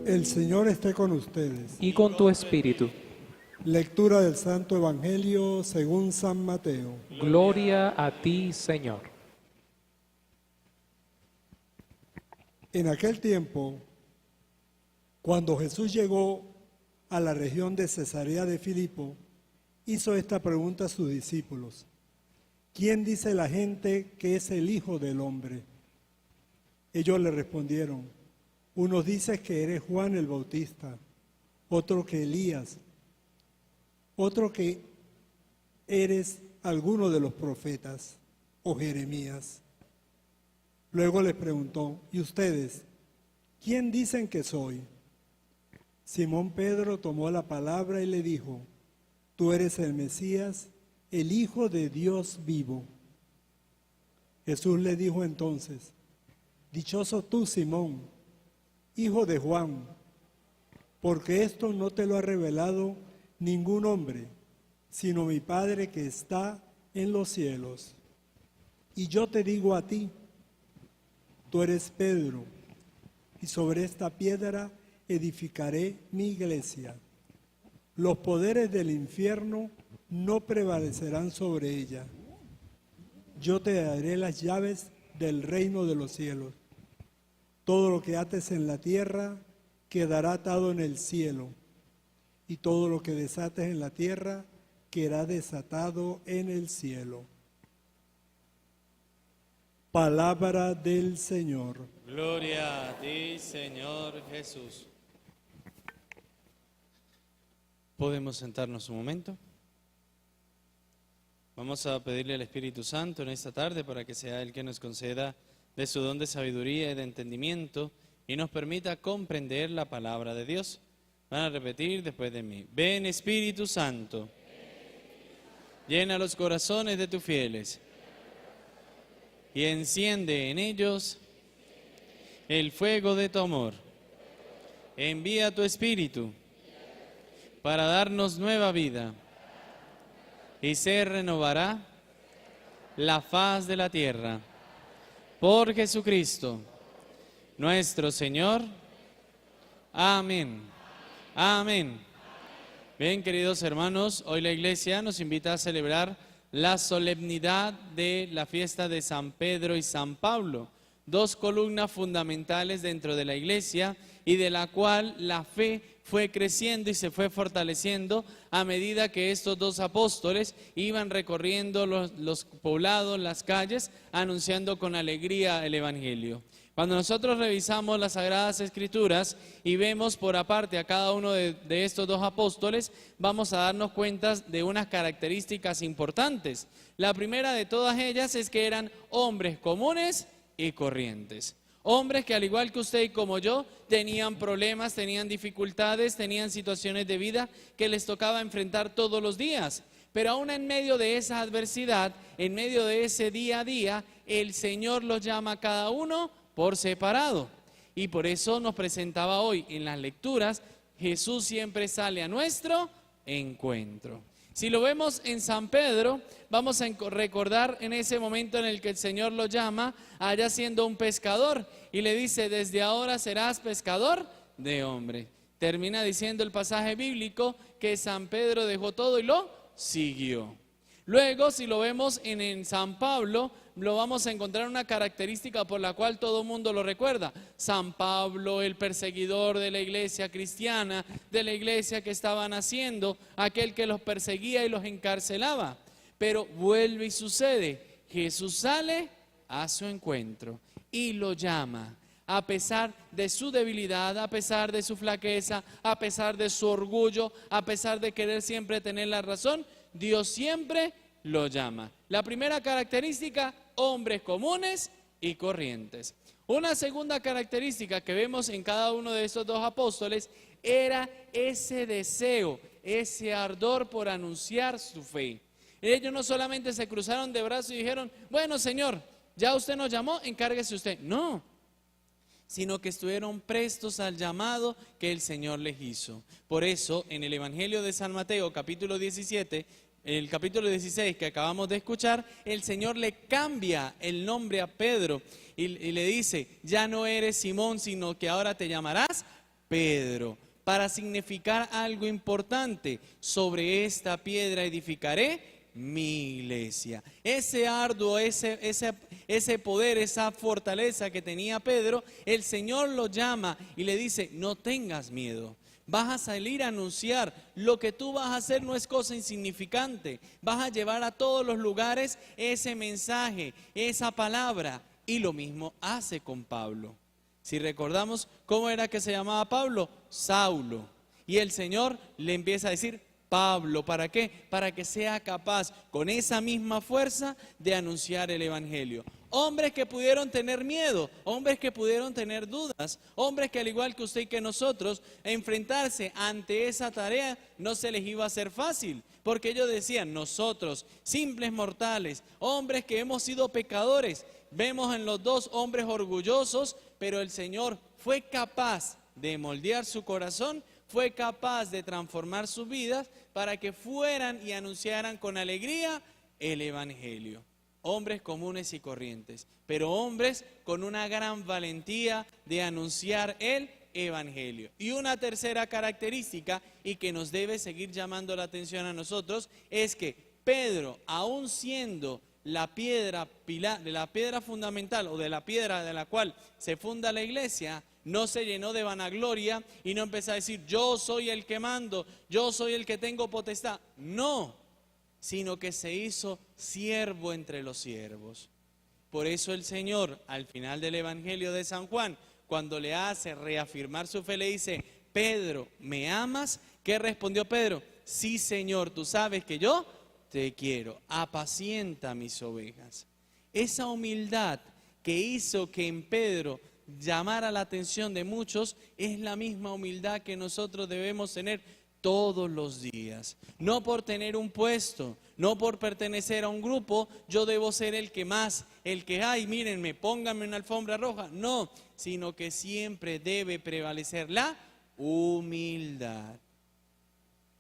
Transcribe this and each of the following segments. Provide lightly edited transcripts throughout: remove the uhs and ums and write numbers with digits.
El Señor esté con ustedes. y con tu espíritu. Lectura del Santo Evangelio según San Mateo. Gloria a ti, Señor. En aquel tiempo, cuando Jesús llegó a la región de Cesarea de Filipo, hizo esta pregunta a sus discípulos: ¿quién dice la gente que es el Hijo del Hombre? Ellos le respondieron: unos dicen que eres Juan el Bautista, otro que Elías, otro que eres alguno de los profetas o Jeremías. Luego les preguntó: ¿y ustedes? ¿Quién dicen que soy? Simón Pedro tomó la palabra y le dijo: tú eres el Mesías, el Hijo de Dios vivo. Jesús le dijo entonces: dichoso tú, Simón, hijo de Juan, porque esto no te lo ha revelado ningún hombre, sino mi Padre que está en los cielos. Y yo te digo a ti: tú eres Pedro, y sobre esta piedra edificaré mi iglesia. Los poderes del infierno no prevalecerán sobre ella. Yo te daré las llaves del reino de los cielos. Todo lo que ates en la tierra quedará atado en el cielo, y todo lo que desates en la tierra quedará desatado en el cielo. Palabra del Señor. Gloria a ti, Señor Jesús. ¿Podemos sentarnos un momento? Vamos a pedirle al Espíritu Santo en esta tarde para que sea Él que nos conceda de su don de sabiduría y de entendimiento y nos permita comprender la palabra de Dios. Van a repetir después de mí: ven, Espíritu Santo, llena los corazones de tus fieles y enciende en ellos el fuego de tu amor. Envía tu Espíritu para darnos nueva vida, y se renovará la faz de la tierra. Por Jesucristo, nuestro Señor. Amén. Amén. Bien, queridos hermanos, hoy la Iglesia nos invita a celebrar la solemnidad de la fiesta de San Pedro y San Pablo, dos columnas fundamentales dentro de la Iglesia y de la cual la fe fue creciendo y se fue fortaleciendo a medida que estos dos apóstoles iban recorriendo los poblados, las calles, anunciando con alegría el Evangelio. Cuando nosotros revisamos las Sagradas Escrituras y vemos por aparte a cada uno de estos dos apóstoles, vamos a darnos cuenta de unas características importantes. La primera de todas ellas es que eran hombres comunes y corrientes. Hombres que, al igual que usted y como yo, tenían problemas, tenían dificultades, tenían situaciones de vida que les tocaba enfrentar todos los días. Pero aún en medio de esa adversidad, en medio de ese día a día, el Señor los llama a cada uno por separado. Y por eso nos presentaba hoy en las lecturas: Jesús siempre sale a nuestro encuentro. Si lo vemos en San Pedro, vamos a recordar en ese momento en el que el Señor lo llama, allá siendo un pescador, y le dice: desde ahora serás pescador de hombres. Termina diciendo el pasaje bíblico que San Pedro dejó todo y lo siguió. Luego, si lo vemos en San Pablo, lo vamos a encontrar una característica por la cual todo el mundo lo recuerda. San Pablo, el perseguidor de la iglesia cristiana, de la iglesia que estaban haciendo, aquel que los perseguía y los encarcelaba. Pero vuelve y sucede: Jesús sale a su encuentro y lo llama. A pesar de su debilidad, a pesar de su flaqueza, a pesar de su orgullo, a pesar de querer siempre tener la razón, Dios siempre lo llama. La primera característica: hombres comunes y corrientes. Una segunda característica que vemos en cada uno de estos dos apóstoles era ese deseo, ese ardor por anunciar su fe. Ellos no solamente se cruzaron de brazos y dijeron: bueno, Señor, ya usted nos llamó, encárguese usted. No, sino que estuvieron prestos al llamado que el Señor les hizo. Por eso, en el Evangelio de San Mateo, capítulo 17, el capítulo 16 que acabamos de escuchar, el Señor le cambia el nombre a Pedro y le dice: ya no eres Simón, sino que ahora te llamarás Pedro, para significar algo importante. Sobre esta piedra edificaré mi iglesia. Ese arduo, ese poder, esa fortaleza que tenía Pedro, el Señor lo llama y le dice, no tengas miedo. Vas a salir a anunciar, lo que tú vas a hacer no es cosa insignificante. Vas a llevar a todos los lugares ese mensaje, esa palabra. Y lo mismo hace con Pablo. Si recordamos, ¿cómo era que se llamaba Pablo? Saulo. Y el Señor le empieza a decir, Pablo, ¿para qué? Para que sea capaz, con esa misma fuerza, de anunciar el Evangelio. Hombres que pudieron tener miedo, hombres que pudieron tener dudas, hombres que al igual que usted y que nosotros, enfrentarse ante esa tarea no se les iba a hacer fácil. Porque ellos decían, nosotros, simples mortales, hombres que hemos sido pecadores, vemos en los dos hombres orgullosos, pero el Señor fue capaz de moldear su corazón, fue capaz de transformar sus vidas para que fueran y anunciaran con alegría el Evangelio. Hombres comunes y corrientes, pero hombres con una gran valentía de anunciar el Evangelio. Y una tercera característica, y que nos debe seguir llamando la atención a nosotros, es que Pedro, aun siendo la piedra fundamental, o de la piedra de la cual se funda la iglesia, no se llenó de vanagloria y no empezó a decir, yo soy el que mando, yo soy el que tengo potestad. No, sino que se hizo siervo entre los siervos. Por eso el Señor, al final del Evangelio de San Juan, cuando le hace reafirmar su fe, le dice, Pedro, ¿me amas? ¿Qué respondió Pedro? Sí, Señor, tú sabes que yo te quiero, apacienta mis ovejas. Esa humildad que hizo que en Pedro llamara la atención de muchos es la misma humildad que nosotros debemos tener todos los días. No por tener un puesto, no por pertenecer a un grupo, yo debo ser el que más, el que, ay, mírenme, pónganme una alfombra roja. No, sino que siempre debe prevalecer la humildad.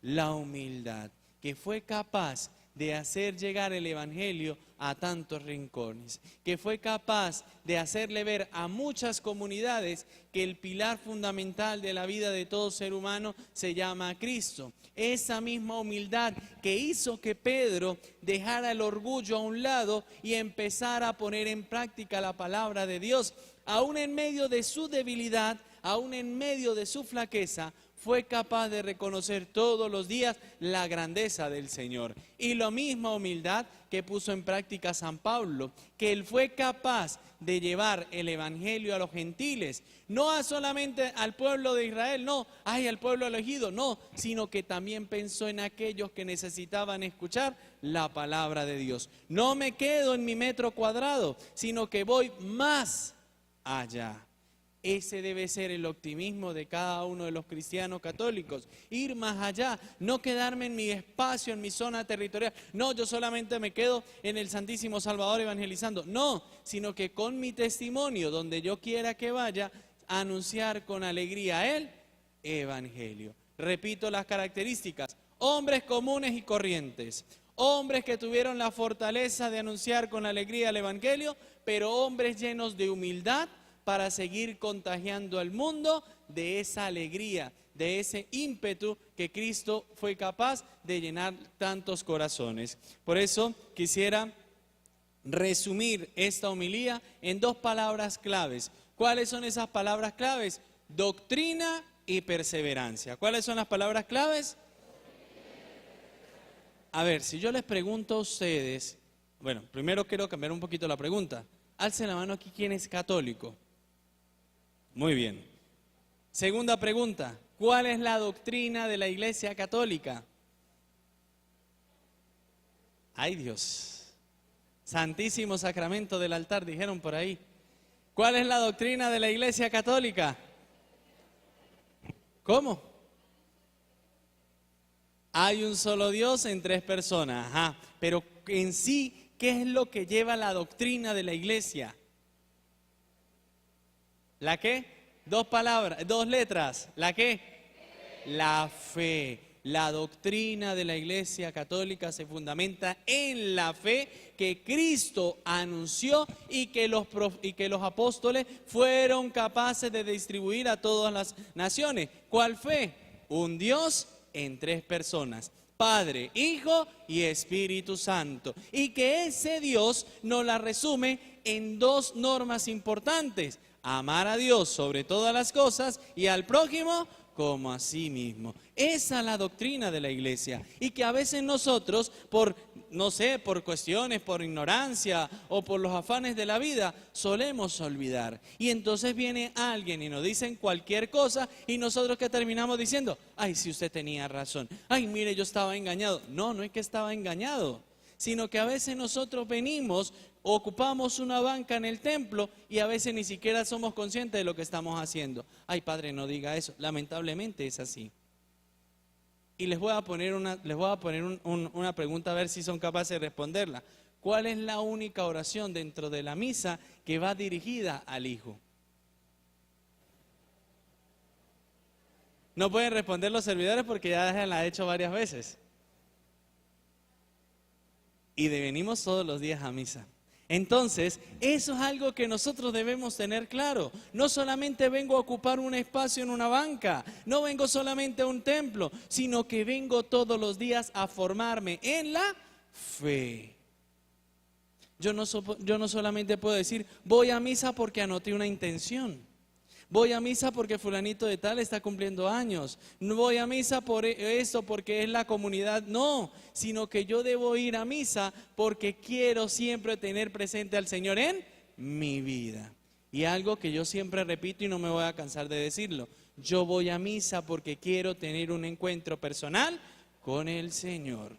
La humildad, que fue capaz de hacer llegar el Evangelio a tantos rincones, que fue capaz de hacerle ver a muchas comunidades que el pilar fundamental de la vida de todo ser humano se llama Cristo. Esa misma humildad que hizo que Pedro dejara el orgullo a un lado y empezara a poner en práctica la palabra de Dios, aún en medio de su debilidad, aún en medio de su flaqueza, fue capaz de reconocer todos los días la grandeza del Señor. Y la misma humildad que puso en práctica San Pablo, que él fue capaz de llevar el Evangelio a los gentiles, no solamente al pueblo de Israel, no, al pueblo elegido, no, sino que también pensó en aquellos que necesitaban escuchar la palabra de Dios. No me quedo en mi metro cuadrado, sino que voy más allá. Ese debe ser el optimismo de cada uno de los cristianos católicos. Ir más allá, no quedarme en mi espacio, en mi zona territorial. No, yo solamente me quedo en el Santísimo Salvador evangelizando. No, sino que con mi testimonio, donde yo quiera que vaya, anunciar con alegría el Evangelio. Repito las características. Hombres comunes y corrientes. Hombres que tuvieron la fortaleza de anunciar con alegría el Evangelio, pero hombres llenos de humildad, para seguir contagiando al mundo de esa alegría, de ese ímpetu que Cristo fue capaz de llenar tantos corazones. Por eso quisiera resumir esta homilía en dos palabras claves. ¿Cuáles son esas palabras claves? Doctrina y perseverancia. ¿Cuáles son las palabras claves? A ver, si yo les pregunto a ustedes, bueno, primero quiero cambiar un poquito la pregunta. Alcen la mano aquí, ¿quién es católico? Muy bien. Segunda pregunta, ¿cuál es la doctrina de la Iglesia Católica? ¡Ay, Dios! Santísimo Sacramento del altar, dijeron por ahí. ¿Cuál es la doctrina de la Iglesia Católica? ¿Cómo? Hay un solo Dios en tres personas. Ajá. Pero en sí, ¿qué es lo que lleva la doctrina de la Iglesia? ¿La qué? Dos palabras, dos letras. ¿La qué? La fe. La doctrina de la Iglesia Católica se fundamenta en la fe que Cristo anunció y que los apóstoles fueron capaces de distribuir a todas las naciones. ¿Cuál fe? Un Dios en tres personas: Padre, Hijo y Espíritu Santo. Y que ese Dios nos la resume en dos normas importantes: amar a Dios sobre todas las cosas y al prójimo como a sí mismo. Esa es la doctrina de la Iglesia, y que a veces nosotros, por cuestiones, por ignorancia o por los afanes de la vida, solemos olvidar. Y entonces viene alguien y nos dicen cualquier cosa, y nosotros que terminamos diciendo: ay, si usted tenía razón, ay, mire, yo estaba engañado. No, no es que estaba engañado, sino que a veces nosotros venimos, ocupamos una banca en el templo y a veces ni siquiera somos conscientes de lo que estamos haciendo. Ay, padre, no diga eso. Lamentablemente es así. Y les voy a poner una pregunta a ver si son capaces de responderla. ¿Cuál es la única oración dentro de la misa que va dirigida al Hijo? No pueden responder los servidores porque ya la he hecho varias veces. Y venimos todos los días a misa. Entonces, eso es algo que nosotros debemos tener claro. No solamente vengo a ocupar un espacio en una banca, no vengo solamente a un templo, sino que vengo todos los días a formarme en la fe. Yo no solamente puedo decir: voy a misa porque anoté una intención. Voy a misa porque fulanito de tal está cumpliendo años. No voy a misa por esto, porque es la comunidad. No, sino que yo debo ir a misa porque quiero siempre tener presente al Señor en mi vida. Y algo que yo siempre repito y no me voy a cansar de decirlo: yo voy a misa porque quiero tener un encuentro personal con el Señor.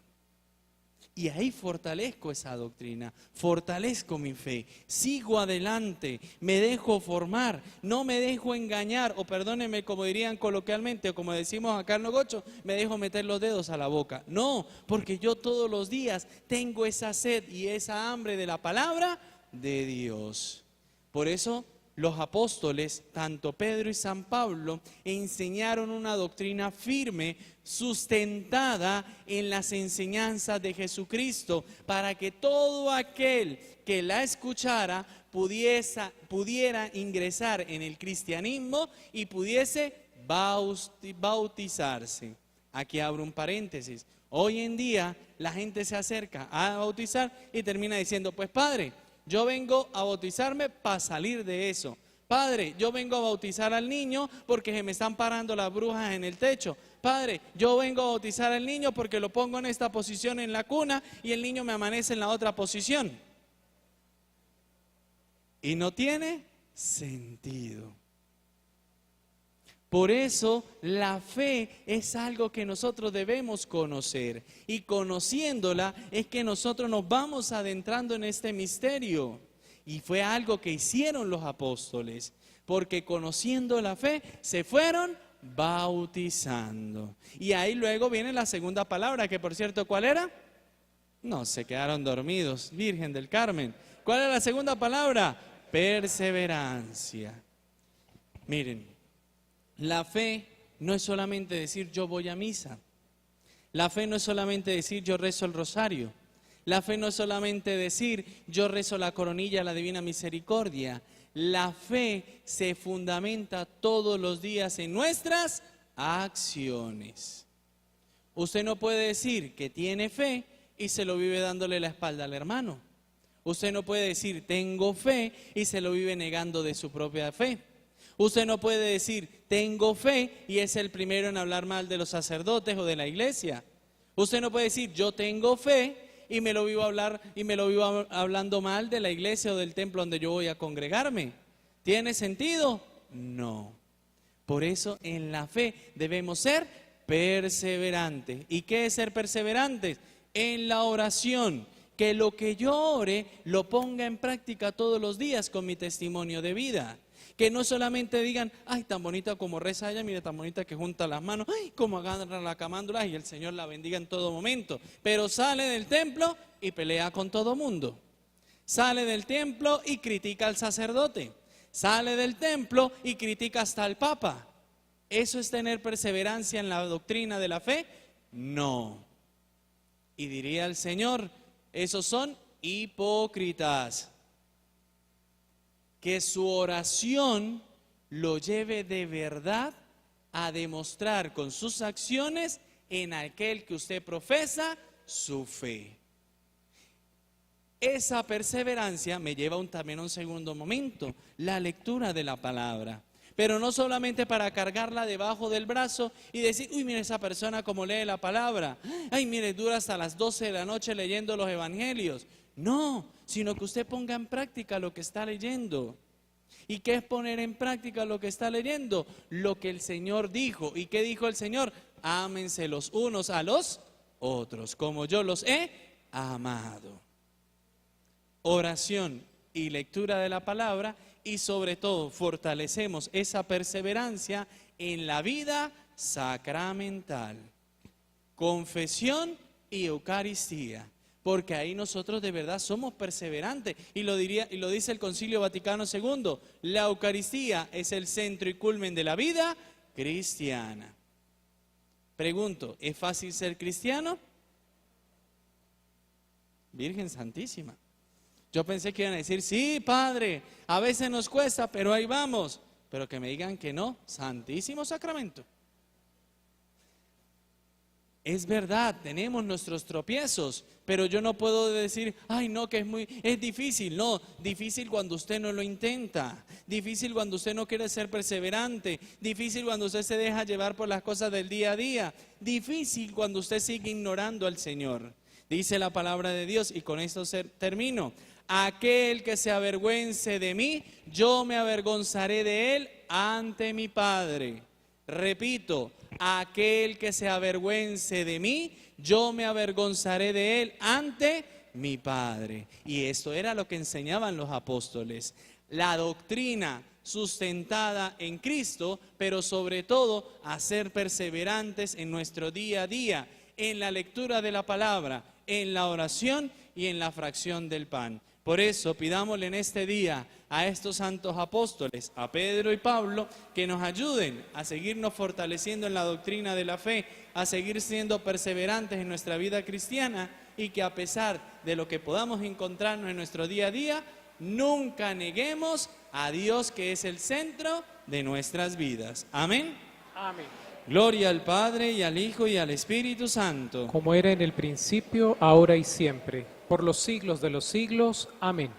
Y ahí fortalezco esa doctrina, fortalezco mi fe, sigo adelante, me dejo formar, no me dejo engañar, o perdónenme, como dirían coloquialmente, o como decimos acá en Nogocho, me dejo meter los dedos a la boca. No, porque yo todos los días tengo esa sed y esa hambre de la palabra de Dios. Por eso los apóstoles, tanto Pedro y San Pablo, enseñaron una doctrina firme, sustentada en las enseñanzas de Jesucristo, para que todo aquel que la escuchara pudiera ingresar en el cristianismo y pudiese bautizarse. Aquí abro un paréntesis. Hoy en día la gente se acerca a bautizar y termina diciendo: pues padre, yo vengo a bautizarme para salir de eso. Padre, yo vengo a bautizar al niño porque se me están parando las brujas en el techo. Padre, yo vengo a bautizar al niño porque lo pongo en esta posición en la cuna y el niño me amanece en la otra posición. Y no tiene sentido. Por eso la fe es algo que nosotros debemos conocer, y conociéndola es que nosotros nos vamos adentrando en este misterio. Y fue algo que hicieron los apóstoles, porque conociendo la fe se fueron bautizando. Y ahí luego viene la segunda palabra, que por cierto, ¿cuál era? No, se quedaron dormidos, Virgen del Carmen. ¿Cuál era la segunda palabra? Perseverancia. Miren, la fe no es solamente decir yo voy a misa. La fe no es solamente decir yo rezo el rosario. La fe no es solamente decir yo rezo la coronilla a la Divina Misericordia. La fe se fundamenta todos los días en nuestras acciones. Usted no puede decir que tiene fe y se lo vive dándole la espalda al hermano. Usted no puede decir tengo fe y se lo vive negando de su propia fe. Usted no puede decir tengo fe y es el primero en hablar mal de los sacerdotes o de la iglesia. Usted no puede decir yo tengo fe y me lo vivo hablando mal de la iglesia o del templo donde yo voy a congregarme. ¿Tiene sentido? No. Por eso en la fe debemos ser perseverantes. ¿Y qué es ser perseverantes? En la oración. Que lo que yo ore lo ponga en práctica todos los días con mi testimonio de vida. Que no solamente digan, ay, tan bonita como reza ella, mire, tan bonita que junta las manos, ay, como agarra la camándula, y el Señor la bendiga en todo momento. Pero sale del templo y pelea con todo mundo. Sale del templo y critica al sacerdote. Sale del templo y critica hasta al Papa. ¿Eso es tener perseverancia en la doctrina de la fe? No. Y diría el Señor, esos son hipócritas. Que su oración lo lleve de verdad a demostrar con sus acciones en aquel que usted profesa su fe. Esa perseverancia me lleva también a un segundo momento, la lectura de la palabra. Pero no solamente para cargarla debajo del brazo y decir, uy, mire esa persona como lee la palabra. Ay, mire, dura hasta las 12 de la noche leyendo los evangelios. No, sino que usted ponga en práctica lo que está leyendo. ¿Y qué es poner en práctica lo que está leyendo? Lo que el Señor dijo. ¿Y qué dijo el Señor? Ámense los unos a los otros, como yo los he amado. Oración y lectura de la palabra, y sobre todo fortalecemos esa perseverancia en la vida sacramental. Confesión y Eucaristía. Porque ahí nosotros de verdad somos perseverantes. Y lo dice el Concilio Vaticano II. La Eucaristía es el centro y culmen de la vida cristiana. Pregunto, ¿es fácil ser cristiano? Virgen Santísima. Yo pensé que iban a decir, sí, Padre, a veces nos cuesta, pero ahí vamos. Pero que me digan que no, Santísimo Sacramento. Es verdad, tenemos nuestros tropiezos, pero yo no puedo decir, ay no, que es difícil. No, difícil cuando usted no lo intenta, difícil cuando usted no quiere ser perseverante, difícil cuando usted se deja llevar por las cosas del día a día, difícil cuando usted sigue ignorando al Señor. Dice la palabra de Dios, y con esto termino, aquel que se avergüence de mí, yo me avergonzaré de él ante mi Padre. Repito, aquel que se avergüence de mí, yo me avergonzaré de él ante mi Padre. Y esto era lo que enseñaban los apóstoles. La doctrina sustentada en Cristo, pero sobre todo a ser perseverantes en nuestro día a día, en la lectura de la palabra, en la oración y en la fracción del pan. Por eso pidámosle en este día a estos santos apóstoles, a Pedro y Pablo, que nos ayuden a seguirnos fortaleciendo en la doctrina de la fe, a seguir siendo perseverantes en nuestra vida cristiana y que a pesar de lo que podamos encontrarnos en nuestro día a día, nunca neguemos a Dios que es el centro de nuestras vidas. Amén. Amén. Gloria al Padre y al Hijo y al Espíritu Santo. Como era en el principio, ahora y siempre, por los siglos de los siglos. Amén.